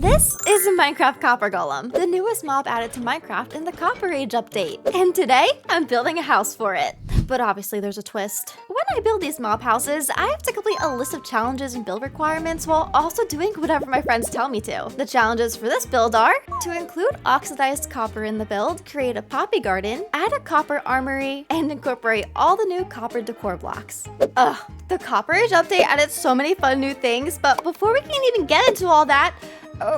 This is a Minecraft Copper Golem, the newest mob added to Minecraft in the Copper Age update. And today, I'm building a house for it. But obviously there's a twist. When I build these mob houses, I have to complete a list of challenges and build requirements while also doing whatever my friends tell me to. The challenges for this build are to include oxidized copper in the build, create a poppy garden, add a copper armory, and incorporate all the new copper decor blocks. The Copper Age update added so many fun new things, but before we can even get into all that,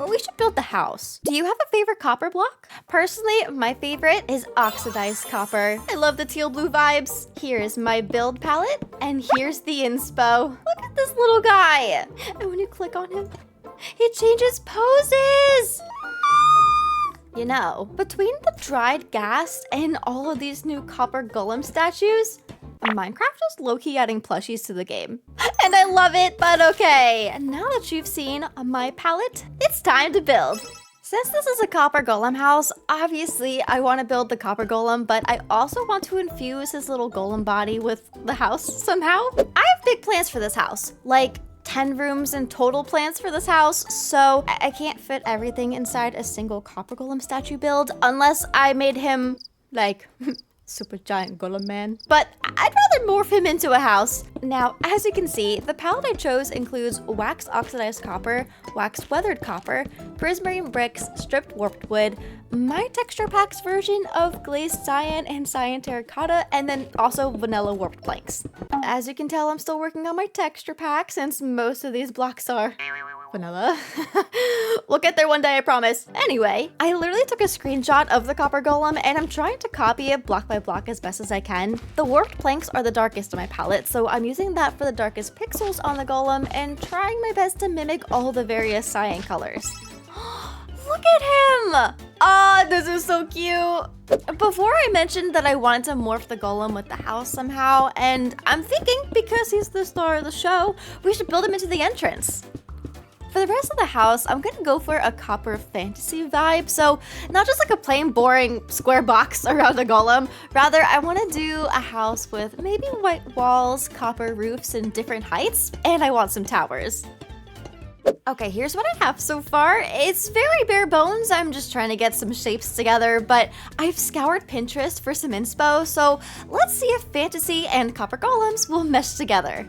we should build the house. Do you have a favorite copper block? Personally, my favorite is oxidized copper. I love the teal blue vibes. Here's my build palette, and here's the inspo. Look at this little guy. And when you click on him, he changes poses. You know, between the dried gas and all of these new copper golem statues, Minecraft is low-key adding plushies to the game. And I love it, but okay. Now that you've seen my palette, it's time to build. Since this is a copper golem house, obviously I want to build the copper golem, but I also want to infuse his little golem body with the house somehow. I have big plans for this house, like 10 rooms in total plans for this house, so I can't fit everything inside a single copper golem statue build unless I made him like super giant golem man. But I'd rather morph him into a house. Now, as you can see, the palette I chose includes wax oxidized copper, wax weathered copper, prismarine bricks, stripped warped wood, my texture packs version of glazed cyan and cyan terracotta, and then also vanilla warped planks. As you can tell, I'm still working on my texture pack since most of these blocks are vanilla. We'll get there one day, I promise. Anyway, I literally took a screenshot of the copper golem and I'm trying to copy it block by block as best as I can. The warped planks are the darkest in my palette, so I'm using that for the darkest pixels on the golem and trying my best to mimic all the various cyan colors. Look at him! This is so cute. Before I mentioned that I wanted to morph the golem with the house somehow, and I'm thinking because he's the star of the show, we should build him into the entrance. For the rest of the house, I'm gonna go for a copper fantasy vibe. So not just like a plain boring square box around the golem. Rather, I wanna do a house with maybe white walls, copper roofs, and different heights. And I want some towers. Okay, here's what I have so far. It's very bare bones. I'm just trying to get some shapes together, but I've scoured Pinterest for some inspo. So let's see if fantasy and copper golems will mesh together.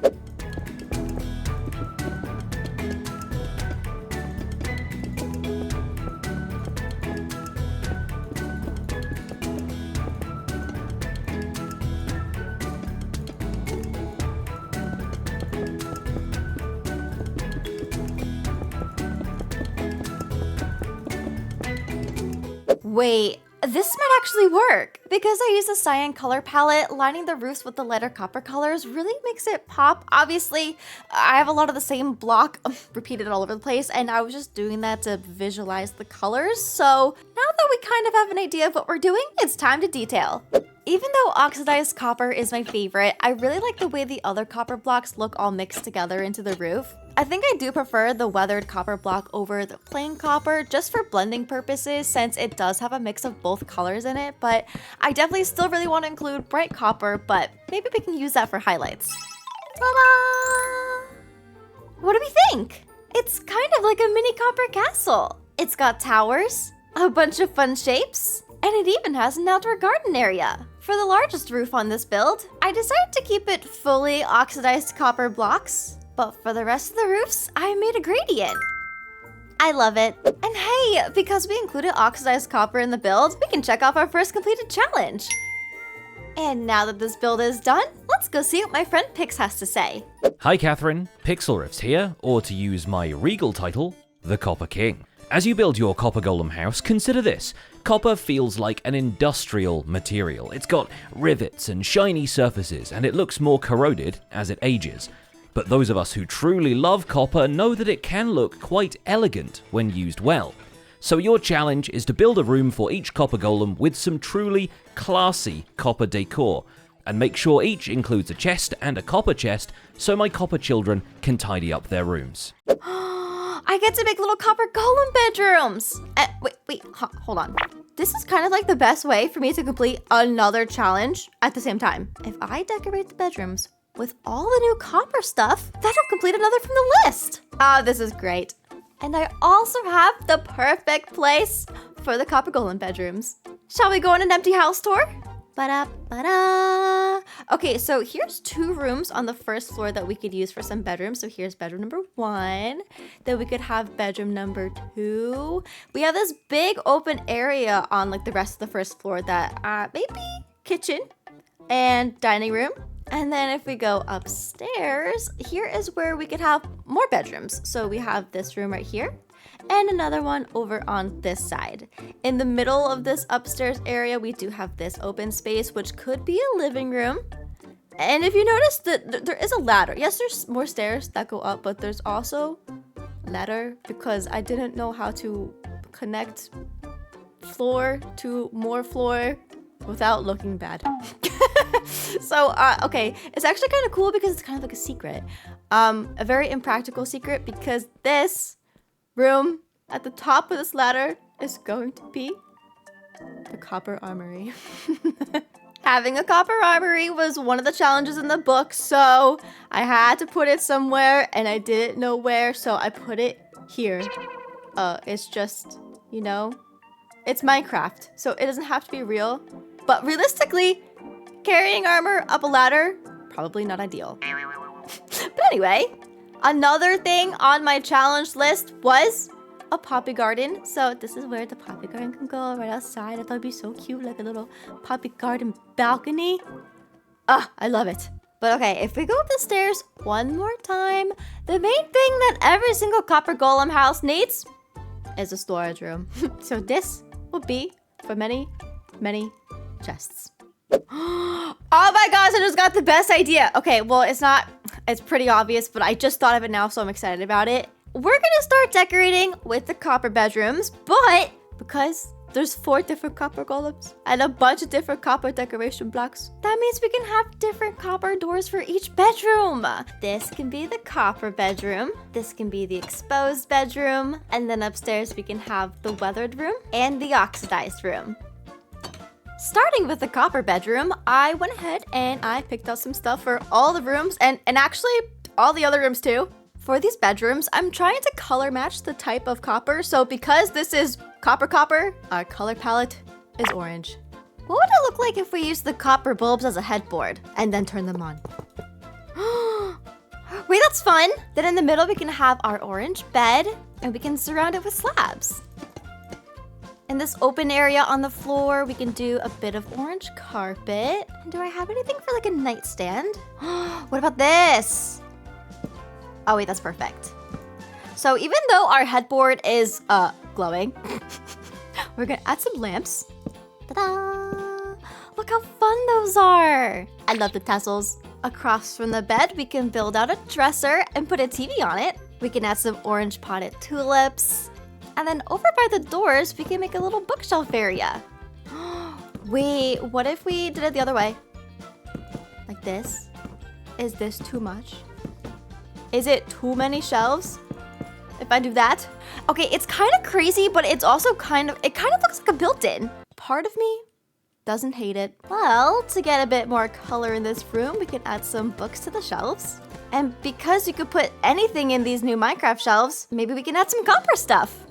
Wait, this might actually work. Because I use a cyan color palette, lining the roofs with the lighter copper colors really makes it pop. Obviously, I have a lot of the same block repeated all over the place, and I was just doing that to visualize the colors. So now that we kind of have an idea of what we're doing, it's time to detail. Even though oxidized copper is my favorite, I really like the way the other copper blocks look all mixed together into the roof. I think I do prefer the weathered copper block over the plain copper just for blending purposes since it does have a mix of both colors in it, but I definitely still really want to include bright copper, but maybe we can use that for highlights. Ta-da! What do we think? It's kind of like a mini copper castle. It's got towers, a bunch of fun shapes, and it even has an outdoor garden area. For the largest roof on this build, I decided to keep it fully oxidized copper blocks. But for the rest of the roofs, I made a gradient. I love it. And hey, because we included oxidized copper in the build, we can check off our first completed challenge. And now that this build is done, let's go see what my friend Pix has to say. Hi Katherine, Pixelriffs here, or to use my regal title, the Copper King. As you build your copper golem house, consider this. Copper feels like an industrial material. It's got rivets and shiny surfaces, and it looks more corroded as it ages. But those of us who truly love copper know that it can look quite elegant when used well. So your challenge is to build a room for each copper golem with some truly classy copper decor, and make sure each includes a chest and a copper chest so my copper children can tidy up their rooms. I get to make little copper golem bedrooms! Hold on. This is kind of like the best way for me to complete another challenge at the same time. If I decorate the bedrooms with all the new copper stuff, that'll complete another from the list. This is great. And I also have the perfect place for the Copper Golem bedrooms. Shall we go on an empty house tour? Ba-da-ba-da. Okay, so here's 2 rooms on the first floor that we could use for some bedrooms. So here's bedroom number 1. Then we could have bedroom number 2. We have this big open area on like the rest of the first floor that maybe kitchen and dining room. And then if we go upstairs, here is where we could have more bedrooms. So we have this room right here and another one over on this side. In the middle of this upstairs area, we do have this open space, which could be a living room. And if you notice that there is a ladder. Yes, there's more stairs that go up, but there's also ladder because I didn't know how to connect floor to more floor without looking bad. So, okay, it's actually kind of cool because it's kind of like a secret. A very impractical secret because this room at the top of this ladder is going to be the copper armory. Having a copper armory was one of the challenges in the book, so I had to put it somewhere and I didn't know where, so I put it here. It's just, you know, it's Minecraft, so it doesn't have to be real. But realistically, carrying armor up a ladder, probably not ideal. But anyway, another thing on my challenge list was a poppy garden. So this is where the poppy garden can go, right outside. I thought it'd be so cute, like a little poppy garden balcony. Ah, I love it. But okay, if we go up the stairs one more time, the main thing that every single Copper Golem house needs is a storage room. So this will be for many, many chests. Oh my gosh, I just got the best idea. Okay, well, it's pretty obvious, but I just thought of it now, so I'm excited about it. We're gonna start decorating with the copper bedrooms, but because there's 4 different copper golems and a bunch of different copper decoration blocks, that means we can have different copper doors for each bedroom. This can be the copper bedroom, this can be the exposed bedroom, and then upstairs we can have the weathered room and the oxidized room. Starting with the copper bedroom, I went ahead and I picked out some stuff for all the rooms and actually all the other rooms too. For these bedrooms, I'm trying to color match the type of copper. So because this is copper, our color palette is orange. What would it look like if we used the copper bulbs as a headboard and then turn them on? Wait, that's fun. Then in the middle, we can have our orange bed and we can surround it with slabs. In this open area on the floor, we can do a bit of orange carpet. And do I have anything for like a nightstand? What about this? Oh wait, that's perfect. So even though our headboard is glowing, we're gonna add some lamps. Ta-da! Look how fun those are. I love the tassels. Across from the bed, we can build out a dresser and put a TV on it. We can add some orange potted tulips. And then over by the doors, we can make a little bookshelf area. Wait, what if we did it the other way? Like this? Is this too much? Is it too many shelves? If I do that? Okay, it's kind of crazy, but it's also it kind of looks like a built-in. Part of me doesn't hate it. Well, to get a bit more color in this room, we can add some books to the shelves. And because you could put anything in these new Minecraft shelves, maybe we can add some copper stuff.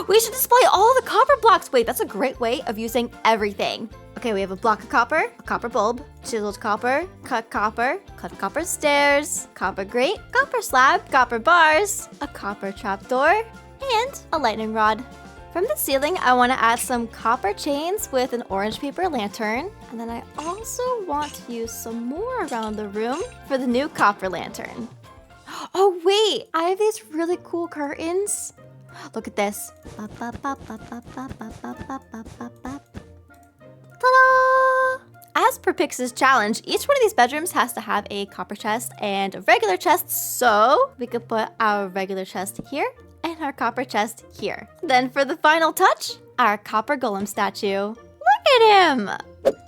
We should display all the copper blocks. Wait, that's a great way of using everything. Okay, we have a block of copper, a copper bulb, chiseled copper, cut copper stairs, copper grate, copper slab, copper bars, a copper trapdoor, and a lightning rod. From the ceiling, I want to add some copper chains with an orange paper lantern. And then I also want to use some more around the room for the new copper lantern. Oh wait, I have these really cool curtains. Look at this. Ta-da! As per Pix's challenge, each one of these bedrooms has to have a copper chest and a regular chest, so we could put our regular chest here and our copper chest here. Then for the final touch, our copper golem statue. Look at him!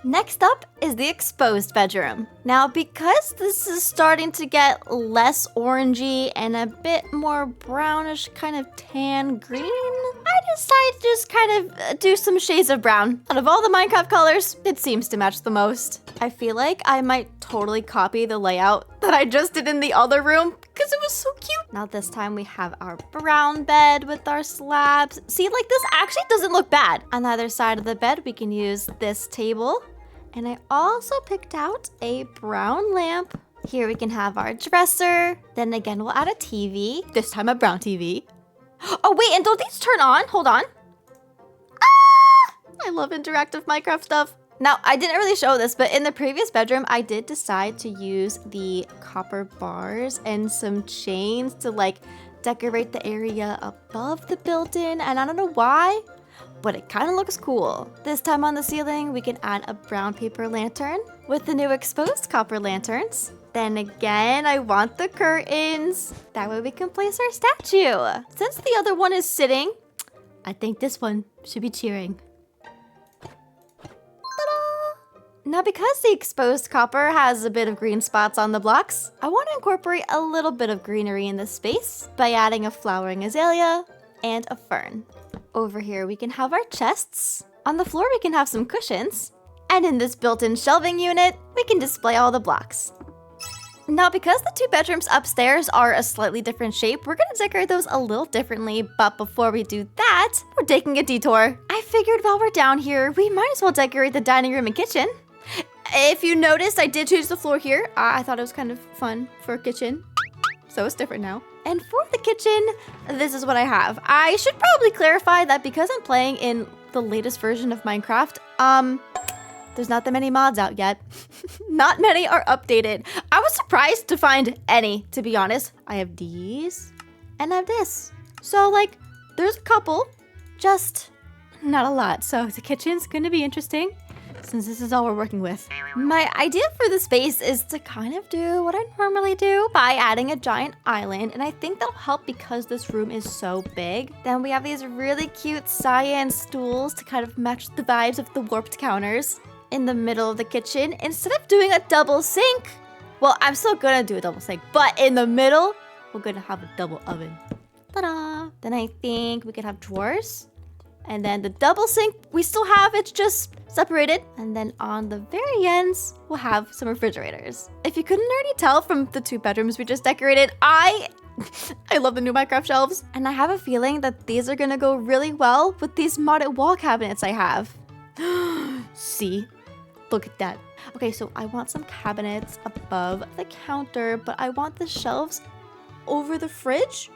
Next up is the exposed bedroom. Now, because this is starting to get less orangey and a bit more brownish, kind of tan green, I decided to just kind of do some shades of brown. Out of all the Minecraft colors, it seems to match the most. I feel like I might totally copy the layout that I just did in the other room because it was so cute. Now this time we have our brown bed with our slabs. See, like this actually doesn't look bad. On the other side of the bed, we can use this table. And I also picked out a brown lamp. Here we can have our dresser. Then again, we'll add a TV. This time a brown TV. Oh wait, and don't these turn on? Hold on. Ah! I love interactive Minecraft stuff. Now, I didn't really show this, but in the previous bedroom, I did decide to use the copper bars and some chains to like decorate the area above the built-in. And I don't know why, but it kind of looks cool. This time on the ceiling, we can add a brown paper lantern with the new exposed copper lanterns. Then again, I want the curtains. That way we can place our statue. Since the other one is sitting, I think this one should be cheering. Now, because the exposed copper has a bit of green spots on the blocks, I want to incorporate a little bit of greenery in this space by adding a flowering azalea and a fern. Over here, we can have our chests. On the floor, we can have some cushions. And in this built-in shelving unit, we can display all the blocks. Now, because the two bedrooms upstairs are a slightly different shape, we're gonna decorate those a little differently. But before we do that, we're taking a detour. I figured while we're down here, we might as well decorate the dining room and kitchen. If you noticed, I did change the floor here. I thought it was kind of fun for a kitchen. So it's different now. And for the kitchen, this is what I have. I should probably clarify that because I'm playing in the latest version of Minecraft, there's not that many mods out yet. Not many are updated. I was surprised to find any, to be honest. I have these, and I have this. So, like, there's a couple, just not a lot. So the kitchen's gonna be interesting, since this is all we're working with. My idea for the space is to kind of do what I normally do by adding a giant island, and I think that'll help because this room is so big. Then we have these really cute cyan stools to kind of match the vibes of the warped counters. In the middle of the kitchen, instead of doing a double sink, well, I'm still gonna do a double sink, but in the middle, we're gonna have a double oven. Ta-da! Then I think we could have drawers. And then the double sink, we still have, it's just separated. And then on the very ends, we'll have some refrigerators. If you couldn't already tell from the two bedrooms we just decorated, I love the new Minecraft shelves. And I have a feeling that these are gonna go really well with these modded wall cabinets I have. See? Look at that. Okay, so I want some cabinets above the counter, but I want the shelves over the fridge.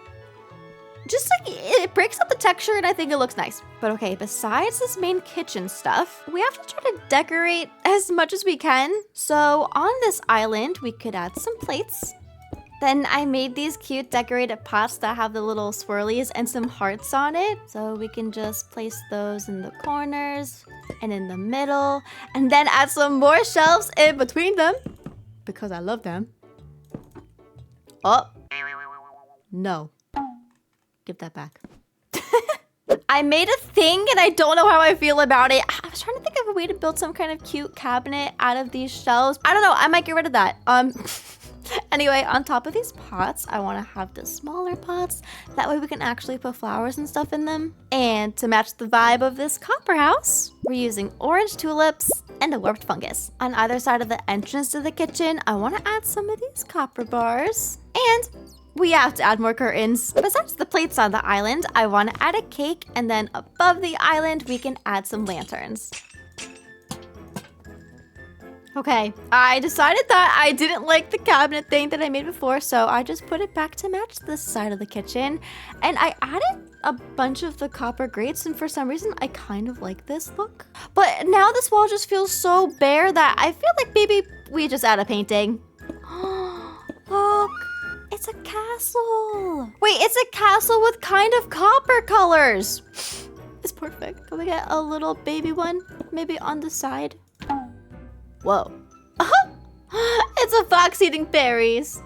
Just like, it breaks up the texture and I think it looks nice. But okay, besides this main kitchen stuff, we have to try to decorate as much as we can. So on this island, we could add some plates. Then I made these cute decorated pots that have the little swirlies and some hearts on it. So we can just place those in the corners and in the middle, and then add some more shelves in between them because I love them. Oh, no. Give that back. I made a thing and I don't know how I feel about it. I was trying to think of a way to build some kind of cute cabinet out of these shelves. I don't know, I might get rid of that. Anyway, on top of these pots, I want to have the smaller pots. That way we can actually put flowers and stuff in them. And to match the vibe of this copper house, we're using orange tulips and a warped fungus. On either side of the entrance to the kitchen, I want to add some of these copper bars. And we have to add more curtains. Besides the plates on the island, I want to add a cake, and then above the island, we can add some lanterns. Okay, I decided that I didn't like the cabinet thing that I made before, so I just put it back to match this side of the kitchen. And I added a bunch of the copper grates, and for some reason, I kind of like this look. But now this wall just feels so bare that I feel like maybe we just add a painting. Look, it's a castle. Wait, it's a castle with kind of copper colors. It's perfect. Can we get a little baby one? Maybe on the side? Whoa. It's a fox eating berries.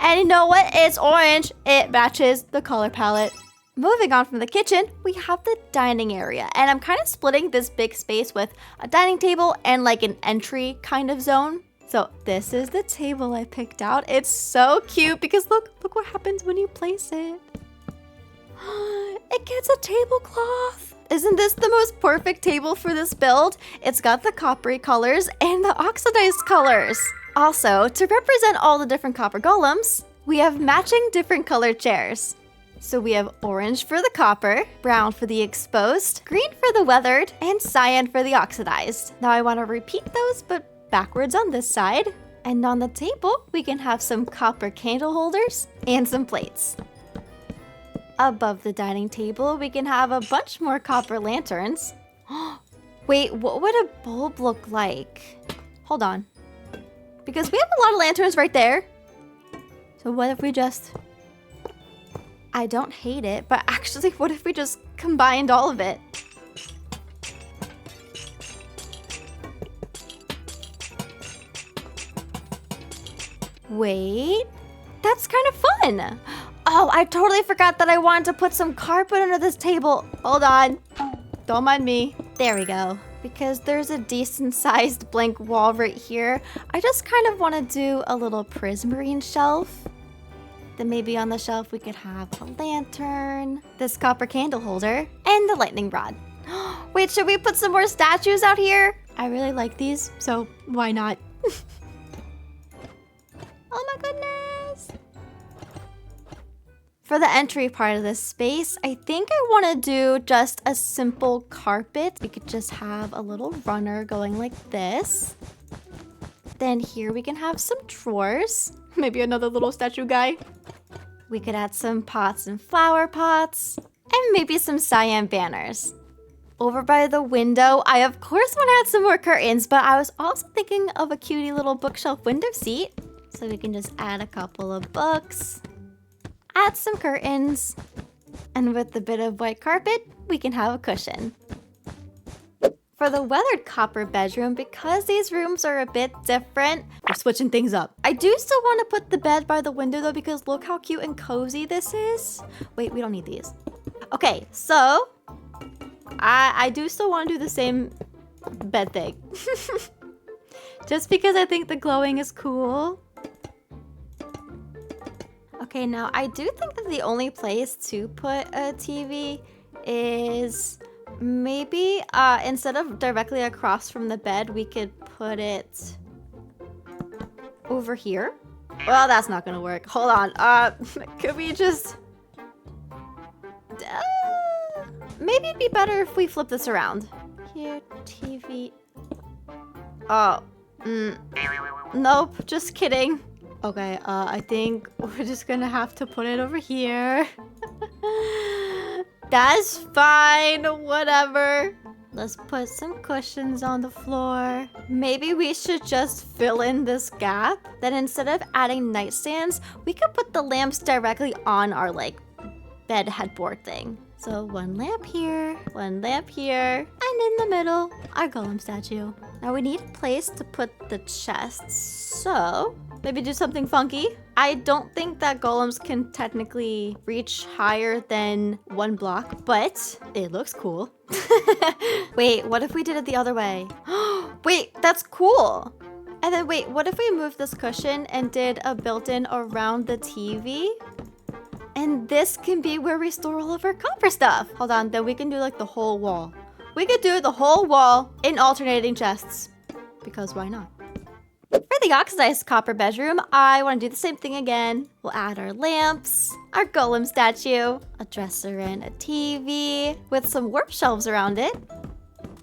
And you know what? It's orange. It matches the color palette. Moving on from the kitchen, we have the dining area. And I'm kind of splitting this big space with a dining table and like an entry kind of zone. So this is the table I picked out. It's so cute because look what happens when you place it. It gets a tablecloth. Isn't this the most perfect table for this build? It's got the coppery colors and the oxidized colors. Also, to represent all the different copper golems, we have matching different colored chairs. So we have orange for the copper, brown for the exposed, green for the weathered, and cyan for the oxidized. Now I want to repeat those, but backwards on this side. And on the table, we can have some copper candle holders and some plates. Above the dining table, we can have a bunch more copper lanterns. Wait, what would a bulb look like? Hold on. Because we have a lot of lanterns right there. So what if we just... I don't hate it, but actually, what if we just combined all of it? Wait, that's kind of fun. Oh, I totally forgot that I wanted to put some carpet under this table. Hold on. Don't mind me. There we go. Because there's a decent sized blank wall right here, I just kind of want to do a little prismarine shelf. Then maybe on the shelf we could have a lantern, this copper candle holder, and the lightning rod. Wait, should we put some more statues out here? I really like these, so why not? Oh my goodness! For the entry part of this space, I think I want to do just a simple carpet. We could just have a little runner going like this. Then here we can have some drawers. Maybe another little statue guy. We could add some pots and flower pots. And maybe some cyan banners. Over by the window, I of course want to add some more curtains, but I was also thinking of a cutie little bookshelf window seat. So we can just add a couple of books. Add some curtains. And with a bit of white carpet, we can have a cushion. For the weathered copper bedroom, because these rooms are a bit different, we're switching things up. I do still want to put the bed by the window though, because look how cute and cozy this is. Wait, we don't need these. Okay, so I do still want to do the same bed thing. Just because I think the glowing is cool. Okay, now I do think that the only place to put a TV is maybe instead of directly across from the bed, we could put it over here. Well, that's not gonna work. Hold on. Could we just... maybe it'd be better if we flip this around. Here, TV... Oh. Nope, just kidding. Okay, I think we're just gonna have to put it over here. That's fine, whatever. Let's put some cushions on the floor. Maybe we should just fill in this gap. Then instead of adding nightstands, we could put the lamps directly on our bed headboard thing. So one lamp here, and in the middle, our golem statue. Now we need a place to put the chests, so maybe do something funky. I don't think that golems can technically reach higher than 1 block, but it looks cool. Wait, what if we did it the other way? Wait, that's cool. And then wait, what if we moved this cushion and did a built-in around the TV? And this can be where we store all of our copper stuff. Hold on, then we can do like the whole wall. We could do the whole wall in alternating chests. Because why not? For the oxidized copper bedroom, I want to do the same thing again. We'll add our lamps, our golem statue, a dresser and a TV with some warp shelves around it.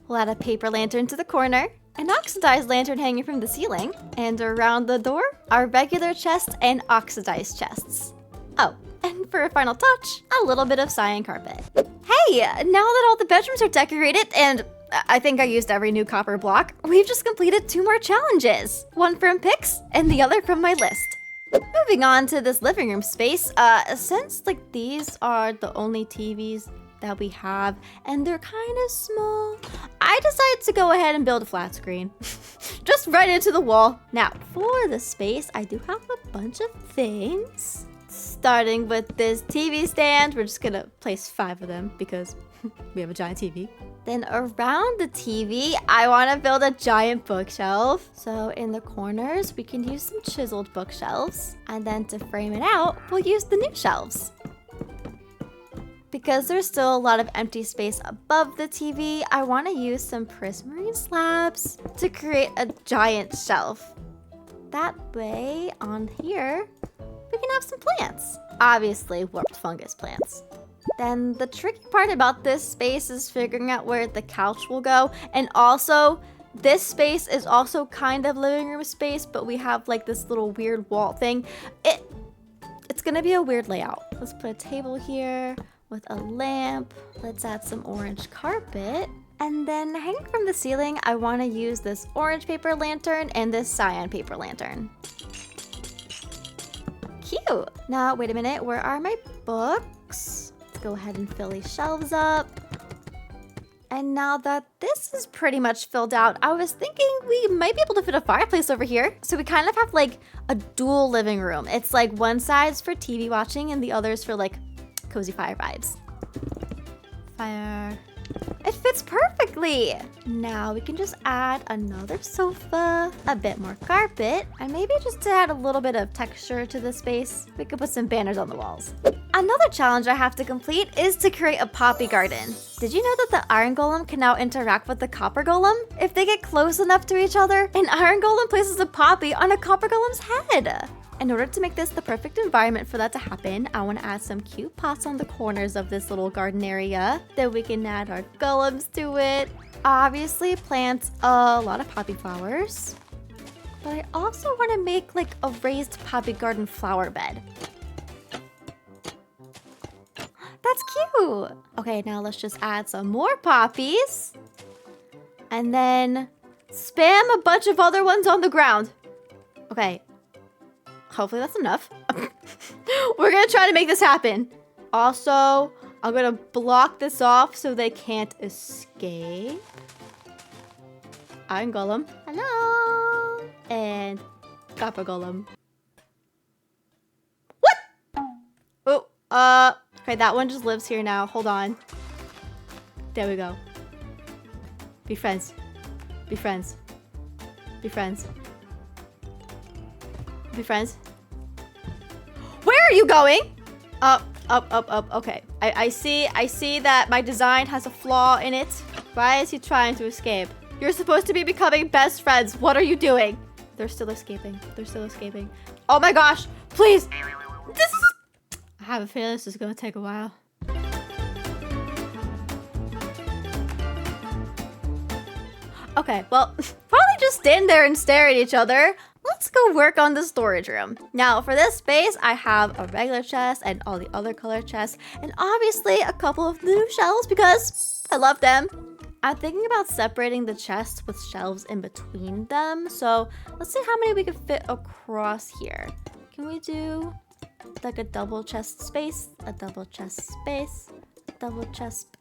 We'll add a paper lantern to the corner, an oxidized lantern hanging from the ceiling, and around the door, our regular chest and oxidized chests. Oh, and for a final touch, a little bit of cyan carpet. Hey, now that all the bedrooms are decorated and I think I used every new copper block, we've just completed 2 more challenges. One from Pix and the other from my list. Moving on to this living room space, since these are the only TVs that we have and they're kind of small, I decided to go ahead and build a flat screen. Just right into the wall. Now, for the space, I do have a bunch of things. Starting with this TV stand, we're just gonna place 5 of them because we have a giant TV. Then around the TV, I want to build a giant bookshelf. So in the corners, we can use some chiseled bookshelves. And then to frame it out, we'll use the new shelves. Because there's still a lot of empty space above the TV, I want to use some prismarine slabs to create a giant shelf. That way, on here, we can have some plants. Obviously, warped fungus plants. Then the tricky part about this space is figuring out where the couch will go. And also, this space is also kind of living room space, but we have like this little weird wall thing. It's gonna be a weird layout. Let's put a table here with a lamp. Let's add some orange carpet. And then hanging from the ceiling, I wanna use this orange paper lantern and this cyan paper lantern. Cute. Now, wait a minute, where are my books? Let's go ahead and fill these shelves up. And now that this is pretty much filled out, I was thinking we might be able to fit a fireplace over here. So we kind of have like a dual living room. It's like one side's for TV watching and the other's for like cozy fire vibes. Fire. It fits perfectly. Now we can just add another sofa, a bit more carpet, and maybe just to add a little bit of texture to the space, we could put some banners on the walls. Another challenge I have to complete is to create a poppy garden. Did you know that the iron golem can now interact with the copper golem? If they get close enough to each other, an iron golem places a poppy on a copper golem's head. In order to make this the perfect environment for that to happen, I want to add some cute pots on the corners of this little garden area. Then we can add our golems to it. Obviously, plant a lot of poppy flowers. But I also want to make like a raised poppy garden flower bed. That's cute. Okay, now let's just add some more poppies. And then spam a bunch of other ones on the ground. Okay. Hopefully that's enough. We're gonna try to make this happen. Also, I'm gonna block this off so they can't escape. Iron golem. Hello. And copper golem. What? Oh, okay, that one just lives here now. Hold on. There we go. Be friends. Be friends. Be friends. Be friends. Where are you going? Up, up, up, up. Okay. I see that my design has a flaw in it. Why is he trying to escape? You're supposed to be becoming best friends. What are you doing? They're still escaping. They're still escaping. Oh my gosh. Please. This is... I have a feeling this is going to take a while. Okay, well, probably just stand there and stare at each other. Let's go work on the storage room. Now, for this space, I have a regular chest and all the other color chests, and obviously a couple of new shelves because I love them. I'm thinking about separating the chests with shelves in between them. So let's see how many we can fit across here. Can we do like a double chest space, a double chest space, double chest?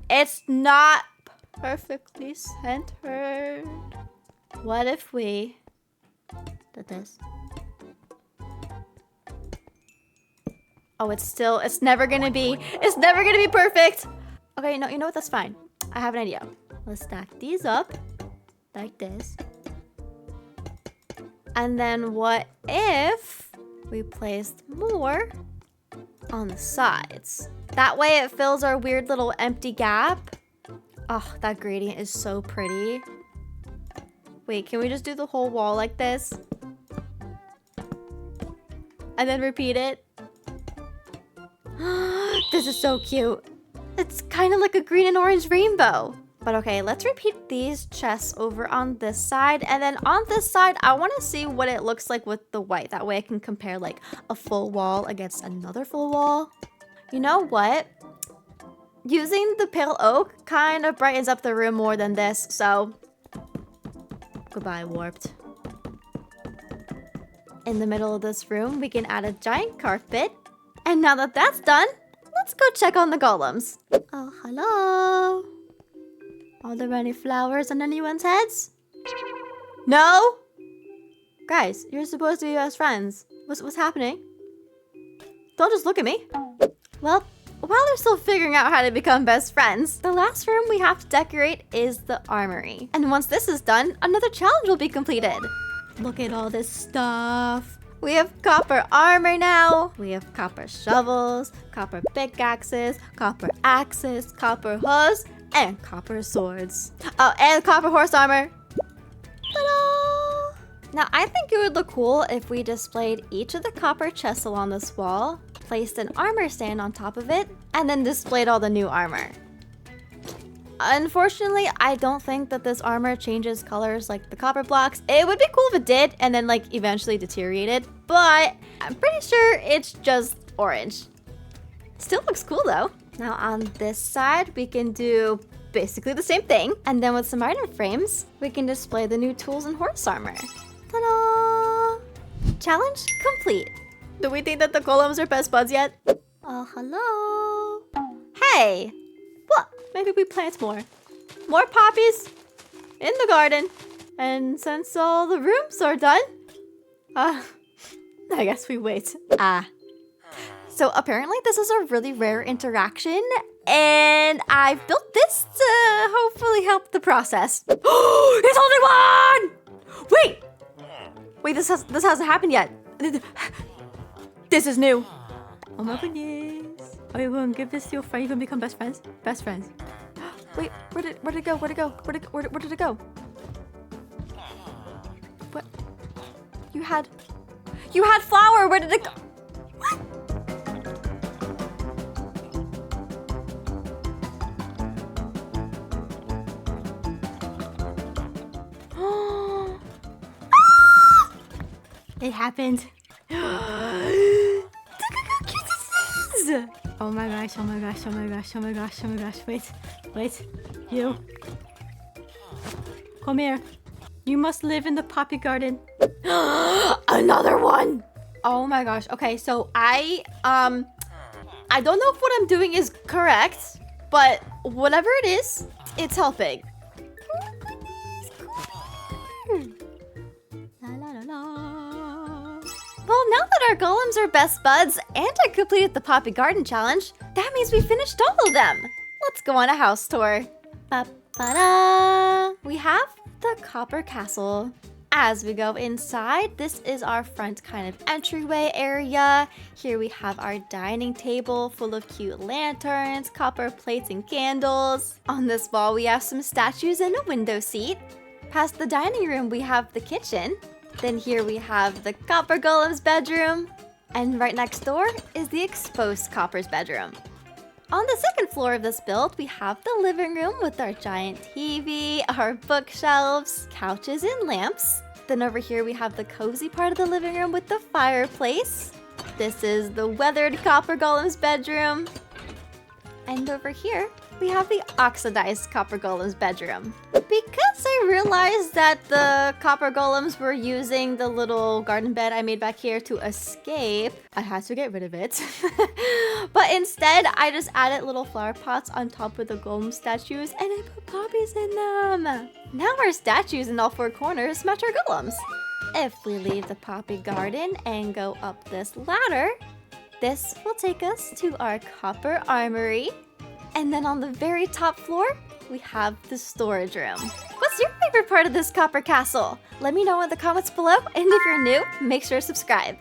It's not perfectly centered. What if we did this? Oh, it's never gonna be perfect. Okay, no, you know what, that's fine. I have an idea. Let's stack these up like this. And then what if we placed more on the sides? That way it fills our weird little empty gap. Oh, that gradient is so pretty. Wait, can we just do the whole wall like this? And then repeat it? This is so cute. It's kind of like a green and orange rainbow. But okay, let's repeat these chests over on this side. And then on this side, I want to see what it looks like with the white. That way I can compare like a full wall against another full wall. You know what? Using the pale oak kind of brightens up the room more than this. So, goodbye, warped. In the middle of this room, we can add a giant carpet. And now that that's done, let's go check on the golems. Oh, hello. Are there any flowers on anyone's heads? No? Guys, you're supposed to be best friends. What's happening? Don't just look at me. Well, while they're still figuring out how to become best friends, the last room we have to decorate is the armory. And once this is done, another challenge will be completed. Look at all this stuff. We have copper armor now. We have copper shovels, copper pickaxes, copper axes, copper hooves, and copper swords. Oh, and copper horse armor. Ta-da! Now, I think it would look cool if we displayed each of the copper chests along this wall, placed an armor stand on top of it, and then displayed all the new armor. Unfortunately, I don't think that this armor changes colors like the copper blocks. It would be cool if it did and then like eventually deteriorated, but I'm pretty sure it's just orange. Still looks cool though. Now on this side, we can do basically the same thing. And then with some item frames, we can display the new tools and horse armor. Ta-da! Challenge complete. Do we think that the golems are best buds yet? Oh, hello. Hey! What? Maybe we plant more. More poppies in the garden. And since all the rooms are done, I guess we wait. So apparently this is a really rare interaction, and I've built this to hopefully help the process. It's only one! Wait, this hasn't happened yet. This is new. Oh my goodness. Oh, you want to give this to your friend? You can become best friends? Best friends. Wait, where did it go? Where did it go? What? You had flour. Where did it go? What? It happened. Look how cute this is! Oh my gosh, oh my gosh, oh my gosh, oh my gosh, oh my gosh. Wait. You. Come here. You must live in the poppy garden. Another one! Oh my gosh. Okay, so I don't know if what I'm doing is correct, but whatever it is, it's helping. Oh goodness, come here. La la la la. Well, now that our golems are best buds and I completed the Poppy Garden Challenge, that means we finished all of them. Let's go on a house tour. Ba-ba-da! We have the Copper Castle. As we go inside, this is our front kind of entryway area. Here we have our dining table full of cute lanterns, copper plates, and candles. On this wall, we have some statues and a window seat. Past the dining room, we have the kitchen. Then here we have the Copper Golem's bedroom. And right next door is the exposed Copper's bedroom. On the second floor of this build, we have the living room with our giant TV, our bookshelves, couches, and lamps. Then over here we have the cozy part of the living room with the fireplace. This is the weathered Copper Golem's bedroom. And over here, we have the oxidized Copper Golem's bedroom. Because I realized that the Copper Golems were using the little garden bed I made back here to escape, I had to get rid of it. But instead, I just added little flower pots on top of the golem statues and I put poppies in them. Now our statues in all four corners match our golems. If we leave the poppy garden and go up this ladder, this will take us to our copper armory. And then on the very top floor, we have the storage room. What's your favorite part of this copper castle? Let me know in the comments below, and if you're new, make sure to subscribe.